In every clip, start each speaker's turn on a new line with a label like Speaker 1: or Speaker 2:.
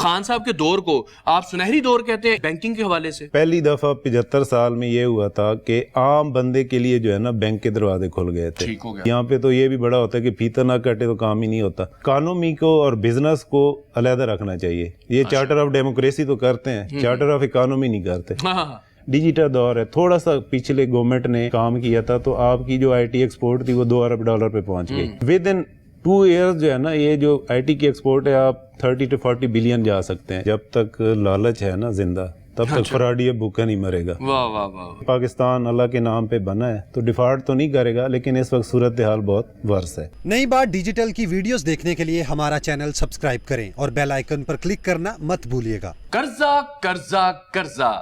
Speaker 1: خان صاحب کے دور کو آپ سنہری دور کہتے ہیں بینکنگ کے حوالے سے؟
Speaker 2: پہلی دفعہ 75 سال میں یہ ہوا تھا کہ عام بندے کے لیے جو ہے نا بینک کے دروازے کھل گئے تھے. یہاں پہ تو یہ بھی بڑا ہوتا ہے کہ پھیتا نہ کٹے تو کام ہی نہیں ہوتا. اکانومی کو اور بزنس کو علیحدہ رکھنا چاہیے. یہ چارٹر آف ڈیموکریسی تو کرتے ہیں, چارٹر آف اکانومی نہیں کرتے. ڈیجیٹل دور ہے. تھوڑا سا پچھلے گورنمنٹ نے کام کیا تھا تو آپ کی جو آئی ٹی ایکسپورٹ تھی وہ $2 ارب پہ پہنچ گئی. ود ان 2 ایئرز جو ہے نا یہ جو آئی ٹی کی ایکسپورٹ ہے آپ 30 to 40 بلین جا سکتے ہیں. جب تک لالچ ہے نا زندہ تب تک فراڈی بھوکا نہیں مرے گا.
Speaker 1: واہ واہ واہ.
Speaker 2: پاکستان اللہ کے نام پہ بنا ہے تو ڈیفالٹ تو نہیں کرے گا, لیکن اس وقت صورتحال بہت ورس ہے.
Speaker 3: نئی بات ڈیجیٹل کی ویڈیوز دیکھنے کے لیے ہمارا چینل سبسکرائب کریں اور بیل آئیکن پر کلک کرنا مت بھولیے گا.
Speaker 1: قرضہ قرضہ قرضہ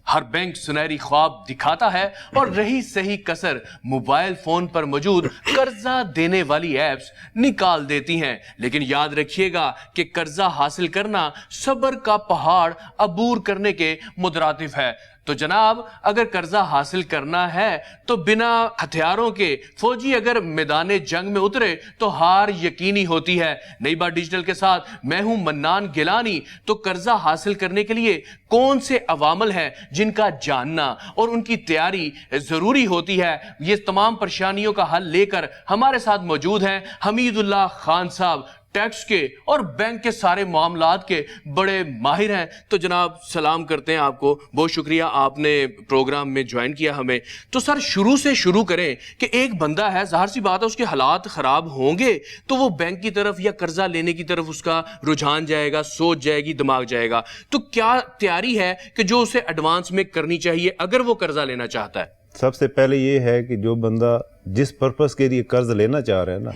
Speaker 1: ہر بینک سنہری خواب دکھاتا ہے اور رہی صحیح کسر موبائل فون پر موجود قرضہ دینے والی ایپس نکال دیتی ہیں. لیکن یاد رکھیے گا کہ قرضہ حاصل کرنا صبر کا پہاڑ عبور کرنے کے مترادف ہے. تو جناب اگر قرضہ حاصل کرنا ہے تو بنا ہتھیاروں کے فوجی اگر میدان جنگ میں اترے تو ہار یقینی ہوتی ہے. نئی بات ڈیجیٹل کے ساتھ میں ہوں منان گیلانی. تو قرضہ حاصل کرنے کے لیے کون سے عوامل ہیں جن کا جاننا اور ان کی تیاری ضروری ہوتی ہے, یہ تمام پریشانیوں کا حل لے کر ہمارے ساتھ موجود ہیں حمید اللہ خان صاحب. ٹیکس کے اور بینک کے سارے معاملات کے بڑے ماہر ہیں. تو جناب سلام کرتے ہیں آپ کو, بہت شکریہ آپ نے پروگرام میں جوائن کیا ہمیں. تو سر شروع سے شروع کریں کہ ایک بندہ ہے, ظاہر سی بات ہے اس کے حالات خراب ہوں گے تو وہ بینک کی طرف یا قرضہ لینے کی طرف اس کا رجحان جائے گا, سوچ جائے گی, دماغ جائے گا. تو کیا تیاری ہے کہ جو اسے ایڈوانس میں کرنی چاہیے اگر وہ قرضہ لینا چاہتا ہے؟
Speaker 2: سب سے پہلے یہ ہے کہ جو بندہ جس پرپس کے لیے قرض لینا چاہ رہا ہے نا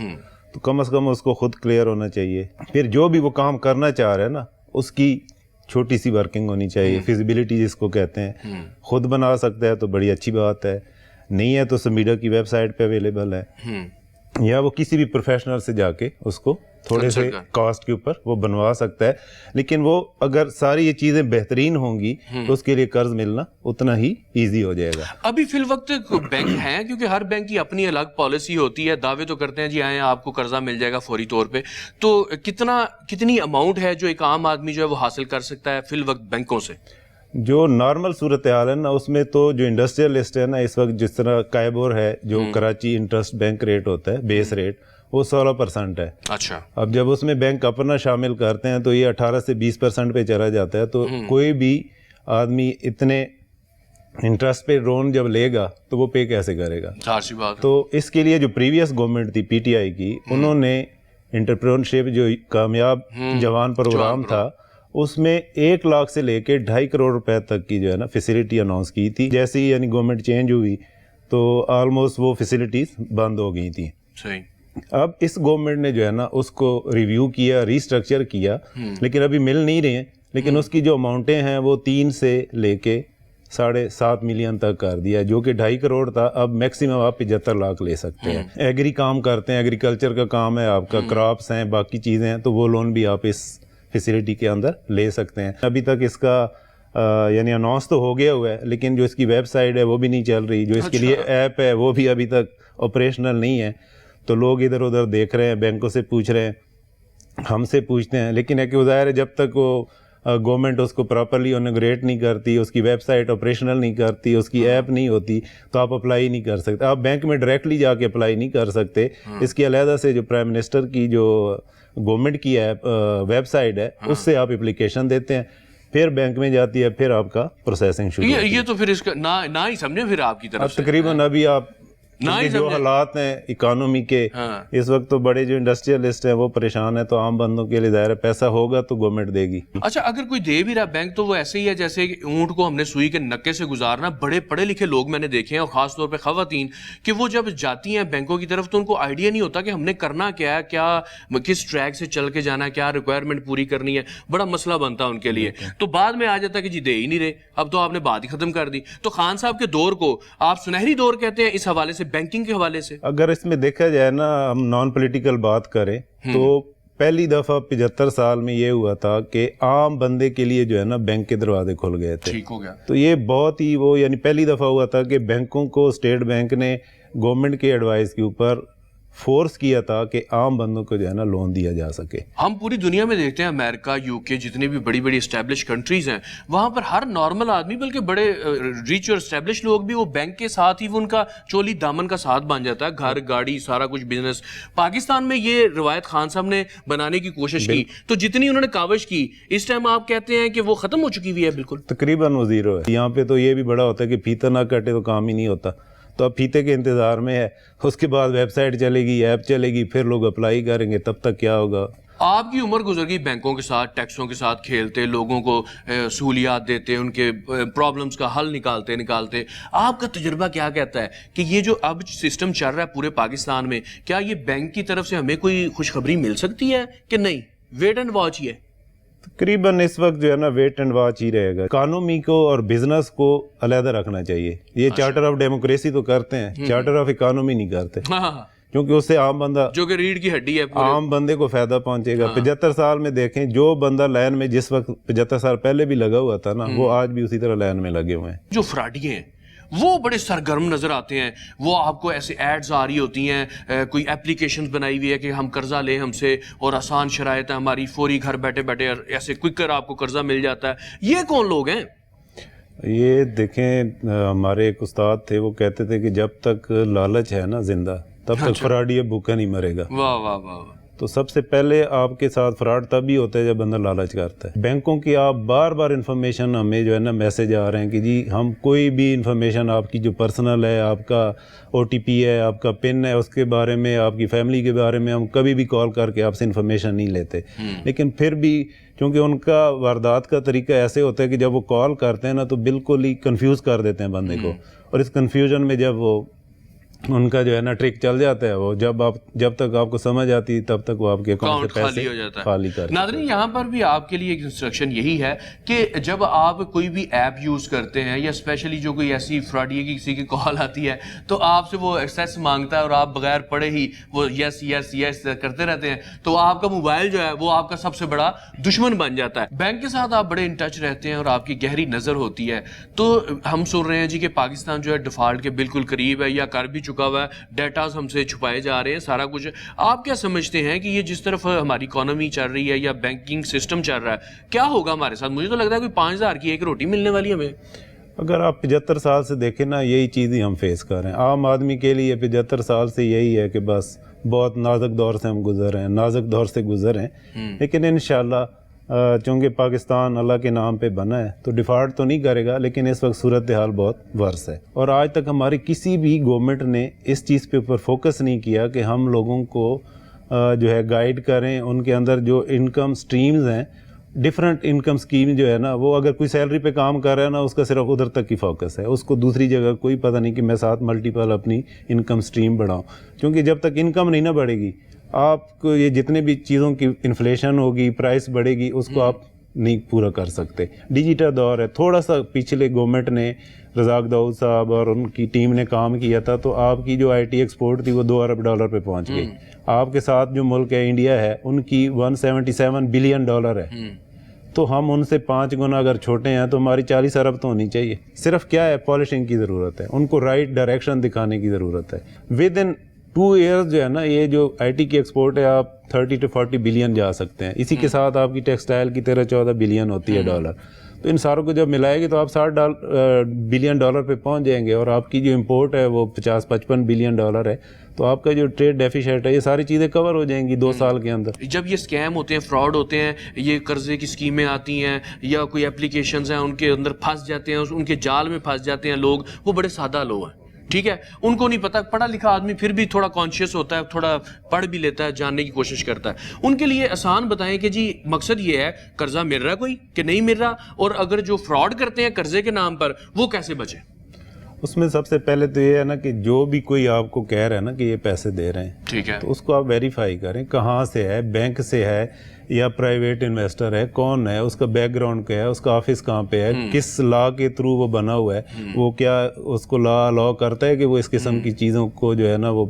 Speaker 2: تو کم از کم اس کو خود کلیئر ہونا چاہیے. پھر جو بھی وہ کام کرنا چاہ رہا ہے نا اس کی چھوٹی سی ورکنگ ہونی چاہیے, فیزیبلٹی جس کو کہتے ہیں. خود بنا سکتا ہے تو بڑی اچھی بات ہے, نہیں ہے تو سمیڈا کی ویب سائٹ پہ اویلیبل ہے, یا وہ کسی بھی پروفیشنل سے جا کے اس کو تھوڑے سے کاسٹ کے اوپر وہ بنوا سکتا ہے. لیکن وہ اگر ساری یہ چیزیں بہترین ہوں گی تو اس کے لیے قرض ملنا اتنا ہی ایزی ہو جائے گا.
Speaker 1: ابھی فی الوقت بینک ہیں کیونکہ ہر بینک کی اپنی الگ پالیسی ہوتی ہے, دعوے تو کرتے ہیں جی آئیں آپ کو قرضہ مل جائے گا فوری طور پہ. تو کتنی اماؤنٹ ہے جو ایک عام آدمی جو ہے وہ حاصل کر سکتا ہے فی الوقت بینکوں سے؟
Speaker 2: جو نارمل صورتحال ہے نا اس میں تو جو انڈسٹریل لسٹ ہے نا اس وقت جس طرح کائبور ہے جو کراچی انٹرسٹ بینک ریٹ ہوتا ہے بیس ریٹ وہ 16% ہے.
Speaker 1: اچھا. اب
Speaker 2: جب اس میں بینک اپنا شامل کرتے ہیں تو یہ 18 سے 20% پہ چلا جاتا ہے. تو کوئی بھی آدمی اتنے انٹرسٹ پہ لون جب لے گا تو وہ پے کیسے کرے گا؟ تو اس کے لیے جو پریویس گورنمنٹ تھی پی ٹی آئی کی, انہوں نے انٹرپرینورشپ جو کامیاب جوان پروگرام تھا اس میں 1 لاکھ سے لے کے 2.5 کروڑ روپے تک کی جو ہے نا فیسلٹی اناؤنس کی تھی. جیسے ہی یعنی گورنمنٹ چینج ہوئی تو آلموسٹ وہ فیسلٹیز بند ہو گئی تھیں.
Speaker 1: صحیح.
Speaker 2: اب اس گورنمنٹ نے جو ہے نا اس کو ریویو کیا, ریسٹرکچر کیا, لیکن ابھی مل نہیں رہے ہیں. لیکن اس کی جو اماؤنٹیں ہیں وہ 3 سے لے کے 7.5 ملین تک کر دیا, جو کہ 2.5 کروڑ تھا. اب میکسیمم آپ 75 لاکھ لے سکتے ہیں. ایگری کام کرتے ہیں, ایگریکلچر کا کام ہے آپ کا, کراپس ہیں, باقی چیزیں ہیں, تو وہ لون بھی آپ اس فیسلٹی کے اندر لے سکتے ہیں. ابھی تک اس کا یعنی اناؤنس تو ہو گیا ہوا ہے, لیکن جو اس کی ویب سائٹ ہے وہ بھی نہیں چل رہی, جو اس کے لیے ایپ ہے وہ بھی ابھی تک آپریشنل نہیں ہے. تو لوگ ادھر ادھر دیکھ رہے ہیں, بینکوں سے پوچھ رہے ہیں, ہم سے پوچھتے ہیں, لیکن ہے کہ ظاہر ہے جب تک وہ گورنمنٹ اس کو پراپرلی انیگریٹ نہیں کرتی, اس کی ویب سائٹ آپریشنل نہیں کرتی, اس کی ایپ نہیں ہوتی, تو آپ اپلائی نہیں کر سکتے. آپ بینک میں ڈائریکٹلی جا کے اپلائی نہیں کر سکتے. اس کی علیحدہ سے جو پرائم منسٹر کی جو گورنمنٹ کی ایپ ویب سائٹ ہے اس سے آپ اپلیکیشن دیتے ہیں, پھر بینک میں جاتی ہے, پھر آپ کا پروسیسنگ شروع ہوتی ہے.
Speaker 1: یہ تو پھر اس کا نہ ہی سمجھے پھر آپ کی طرف سے
Speaker 2: تقریباً ابھی آپ جو حالات ہیں اکانومی کے اس وقت تو بڑے جو انڈسٹریلسٹ ہیں وہ پریشان ہیں, تو عام بندوں کے لیے ظاہر ہے پیسہ ہوگا تو گورنمنٹ دے گی.
Speaker 1: اچھا, اگر کوئی دے بھی رہا بینک تو وہ ایسے ہی ہے جیسے اونٹ کو ہم نے سوئی کے نکے سے گزارنا. بڑے پڑھے لکھے لوگ میں نے دیکھے ہیں, اور خاص طور پہ خواتین, کہ وہ جب جاتی ہیں بینکوں کی طرف تو ان کو آئیڈیا نہیں ہوتا کہ ہم نے کرنا کیا ہے, کیا کس ٹریک سے چل کے جانا ہے, کیا ریکوائرمنٹ پوری کرنی ہے. بڑا مسئلہ بنتا ہے ان کے لیے. تو بعد میں آ جاتا ہے کہ جی دے ہی نہیں رہے, اب تو آپ نے بات ہی ختم کر دی. تو خان صاحب کے دور کو آپ سنہری دور کہتے ہیں اس حوالے سے, بینکنگ کے حوالے سے؟
Speaker 2: اگر اس میں دیکھا جائے نا, ہم نان پولیٹیکل بات کریں تو پہلی دفعہ 75 سال میں یہ ہوا تھا کہ عام بندے کے لیے جو ہے نا بینک کے دروازے کھل گئے تھے.
Speaker 1: ٹھیک ہو گیا.
Speaker 2: تو یہ بہت ہی وہ یعنی پہلی دفعہ ہوا تھا کہ بینکوں کو اسٹیٹ بینک نے گورنمنٹ کے ایڈوائز کے اوپر फोर्स किया था कि आम बंदों को जो है ना लोन दिया जा सके।
Speaker 1: हम पूरी दुनिया में देखते हैं, अमेरिका, यूके, जितनी भी बड़ी बड़ी एस्टेब्लिश कंट्रीज हैं, वहां पर हर नॉर्मल आदमी, बल्कि बड़े रिच और एस्टेब्लिश लोग भी, वो बैंक के साथ ही वो उनका चोली दामन का साथ बन जाता है, घर, गाड़ी, सारा कुछ बिजनेस। पाकिस्तान में ये रवायत खान साहब ने बनाने की कोशिश की, तो जितनी उन्होंने काविश की, इस टाइम आप कहते हैं कि वो खत्म हो चुकी हुई है बिल्कुल?
Speaker 2: तकरीबन वो जीरो है। यहाँ पे तो ये भी बड़ा होता है कि फीता ना कटे तो काम ही नहीं होता, तो अब फीते के इंतजार में है, उसके बाद वेबसाइट चलेगी, ऐप चलेगी, फिर लोग अप्लाई करेंगे, तब तक क्या होगा।
Speaker 1: आपकी उम्र गुजर गई बैंकों के साथ, टैक्सों के साथ खेलते, लोगों को सहूलियात देते, उनके प्रॉब्लम्स का हल निकालते। आपका तजुर्बा क्या कहता है कि ये जो अब सिस्टम चल रहा है पूरे पाकिस्तान में, क्या ये बैंक की तरफ से हमें कोई खुशखबरी मिल सकती है कि नहीं, वेट एंड वॉच ही है?
Speaker 2: तकरीबन इस वक्त जो है ना वेट एंड वॉच ही रहेगा। इकोनॉमी को और बिजनेस को अलग रखना चाहिए। ये चार्टर ऑफ डेमोक्रेसी तो करते हैं, चार्टर ऑफ इकोनॉमी नहीं करते,
Speaker 1: हाँ,
Speaker 2: क्योंकि उससे आम बंदा,
Speaker 1: जो कि रीढ़ की हड्डी है,
Speaker 2: आम बंदे को फायदा पहुंचेगा। 75 साल में देखें, जो बंदा लाइन में जिस वक्त 75 साल पहले भी लगा हुआ था ना, वो आज भी उसी तरह लाइन में लगे हुए हैं।
Speaker 1: जो फ्रॉडिये हैं वो बड़े सरगर्म नजर आते हैं, वो आपको ऐसे एड्स आ रही होती हैं, कोई एप्लीकेशंस बनाई हुई है कि हम कर्जा लें हमसे और आसान शराइत है हमारी, फौरी घर बैठे बैठे ऐसे क्विकर आपको कर्जा मिल जाता है। ये कौन लोग हैं?
Speaker 2: ये देखें, हमारे एक उस्ताद थे, वो कहते थे कि जब तक लालच है ना जिंदा, तब तक फ्रॉडी भूखा नहीं मरेगा।
Speaker 1: वाह वाह वाह।
Speaker 2: तो सबसे पहले आपके साथ फ्रॉड तभी होता है जब बंदा लालच करता है। बैंकों की आप बार बार इन्फॉर्मेशन, हमें जो है ना मैसेज आ रहे हैं कि जी हम कोई भी इन्फॉर्मेशन आपकी जो पर्सनल है, आपका OTP है, आपका पिन है, उसके बारे में, आपकी फैमिली के बारे में हम कभी भी कॉल करके आपसे इन्फॉर्मेशन नहीं लेते। लेकिन फिर भी क्योंकि उनका वारदात का तरीका ऐसे होता है कि जब वो कॉल करते हैं ना तो बिल्कुल ही कंफ्यूज कर देते हैं बंदे को, और इस कंफ्यूजन में जब वो उनका जो है ना ट्रिक चल जाता है, वो जब तक आपको समझ आती तब तक वो आपके अकाउंट से पैसे खाली कर।
Speaker 1: नाज़रीन, यहाँ पर भी आपके लिए एक इंस्ट्रक्शन यही है कि जब आप कोई भी ऐप यूज करते हैं, या स्पेशली जो कोई ऐसी फ्रॉडी की किसी की कॉल आती है तो आपसे वो एक्सेस मांगता है और आप बगैर पढ़े ही वो यस यस यस करते रहते हैं, तो आपका मोबाइल जो है वो आपका सबसे बड़ा दुश्मन बन जाता है। बैंक के साथ आप बड़े इन टच रहते हैं और आपकी गहरी नजर होती है, तो हम सुन रहे हैं जी कि पाकिस्तान जो है डिफॉल्ट के बिल्कुल करीब है या कर भी चुका हुआ है, डेटास हमसे छुपाए जा रहे हैं, सारा कुछ। आप क्या समझते हैं कि ये जिस तरफ हमारी इकोनॉमी चल रही है या बैंकिंग सिस्टम चल रहा है, क्या होगा हमारे साथ? मुझे तो लगता है कोई 5,000 की एक रोटी मिलने वाली है हमें।
Speaker 2: अगर आप 75 साल से देखें ना, यही चीज़ ही हम फेस कर रहे हैं। आम आदमी के लिए 75 साल से यही है कि बस बहुत नाजुक दौर से हम गुजर रहे हैं, नाजुक दौर से गुजर रहे हैं। लेकिन इंशाल्लाह चूँकि पाकिस्तान अल्लाह के नाम पे बना है तो डिफ़ॉल्ट तो नहीं करेगा, लेकिन इस वक्त सूरत हाल बहुत वर्स है। और आज तक हमारी किसी भी गवर्नमेंट ने इस चीज़ पे ऊपर फोकस नहीं किया कि हम लोगों को जो है गाइड करें। उनके अंदर जो इनकम स्ट्रीम्स हैं, डिफरेंट इनकम स्कीम जो है ना, वो अगर कोई सैलरी पे काम कर रहा है ना, उसका सिर्फ उधर तक की फोकस है, उसको दूसरी जगह कोई पता नहीं कि मैं साथ मल्टीपल अपनी इनकम स्ट्रीम बढ़ाऊँ। क्योंकि जब तक इनकम नहीं ना बढ़ेगी, आपको ये जितने भी चीज़ों की इन्फ्लेशन होगी, प्राइस बढ़ेगी, उसको आप नहीं पूरा कर सकते। डिजिटल दौर है। थोड़ा सा पिछले गवर्नमेंट ने, रज़ाक दाऊद साहब और उनकी टीम ने काम किया था, तो आपकी जो IT एक्सपोर्ट थी वो $2 अरब पे पहुंच गई। आपके साथ जो मुल्क है इंडिया है, उनकी $177 बिलियन है। तो हम उनसे 5 गुना अगर छोटे हैं तो हमारी 40 अरब तो होनी चाहिए। सिर्फ क्या है, पॉलिशिंग की ज़रूरत है, उनको राइट डायरेक्शन दिखाने की ज़रूरत है। विद इन 2 ईयर्स जो है ना, ये जो IT की एक्सपोर्ट है, आप 30 to 40 बिलियन जा सकते हैं। इसी के साथ आपकी टेक्सटाइल की 13-14 बिलियन होती है डॉलर। तो इन सारों को जब मिलाएगी तो आप $60 बिलियन पे पहुंच जाएंगे, और आपकी जो इंपोर्ट है वो 50-55 बिलियन है। तो आपका जो ट्रेड डेफिसिट है, ये सारी चीज़ें कवर हो जाएंगी 2 साल के अंदर।
Speaker 1: जब ये स्कैम होते हैं, फ्रॉड होते हैं, ये कर्जे की स्कीमें आती हैं या कोई एप्लीकेशंस हैं, उनके अंदर फंस जाते हैं, उनके जाल में फंस जाते हैं लोग। वो बड़े सादा लोग हैं, ठीक है, उनको नहीं पता। पढ़ा लिखा आदमी फिर भी थोड़ा कॉन्शियस होता है, थोड़ा पढ़ भी लेता है, जानने की कोशिश करता है। उनके लिए आसान बताएं कि जी मकसद ये है, कर्जा मिल रहा है कोई कि नहीं मिल रहा, और अगर जो फ्रॉड करते हैं कर्जे के नाम पर, वो कैसे बचे?
Speaker 2: उसमें सबसे पहले तो ये है ना कि जो भी कोई आपको कह रहा है ना कि ये पैसे दे रहे हैं,
Speaker 1: ठीक है,
Speaker 2: तो उसको आप वेरीफाई करें, कहाँ से है, बैंक से है या प्राइवेट इन्वेस्टर है, कौन है, उसका बैकग्राउंड क्या है, उसका ऑफिस कहाँ पे है, किस लॉ के थ्रू वो बना हुआ है, वो क्या उसको लॉ करता है कि वो इस किस्म की चीज़ों को जो है ना वो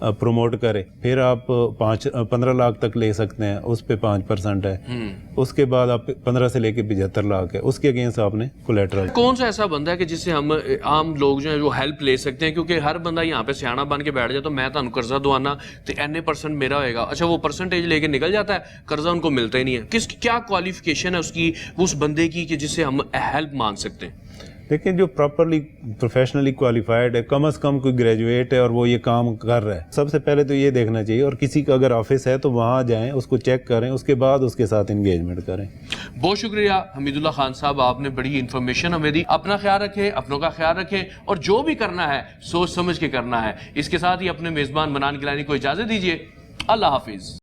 Speaker 2: प्रमोट करे, फिर आप 15 लाख तक ले सकते हैं, उस पे 5% है। उसके बाद आप 15 से लेके 75 लाख है, उसके अगेंस्ट आपने कोलेटरल।
Speaker 1: कौन सा ऐसा बंदा है कि जिससे हम आम लोग जो है वो हेल्प ले सकते हैं? क्योंकि हर बंदा यहाँ पे सियाना बन के बैठ जाए तो मैं तुहानू कर्जा दवाना तो NA% मेरा होएगा, अच्छा वो परसेंटेज लेके निकल जाता है, कर्जा उनको मिलता ही नहीं है। क्या क्वालिफिकेशन है उसकी, उस बंदे की, कि जिससे हम हेल्प मांग सकते हैं?
Speaker 2: देखिए, जो प्रॉपरली प्रोफेशनली क्वालिफाइड है, कम से कम कोई ग्रेजुएट है और वो ये काम कर रहा है, सबसे पहले तो ये देखना चाहिए। और किसी का अगर ऑफिस है तो वहाँ जाएं, उसको चेक करें, उसके बाद उसके साथ इंगेजमेंट करें।
Speaker 1: बहुत शुक्रिया हमीदुल्लाह खान साहब, आपने बड़ी इन्फॉर्मेशन हमें दी। अपना ख्याल रखें, अपनों का ख्याल रखें, और जो भी करना है सोच समझ के करना है। इसके साथ ही अपने मेज़बान मनान गिलानी को इजाज़त दीजिए। अल्लाह हाफिज़।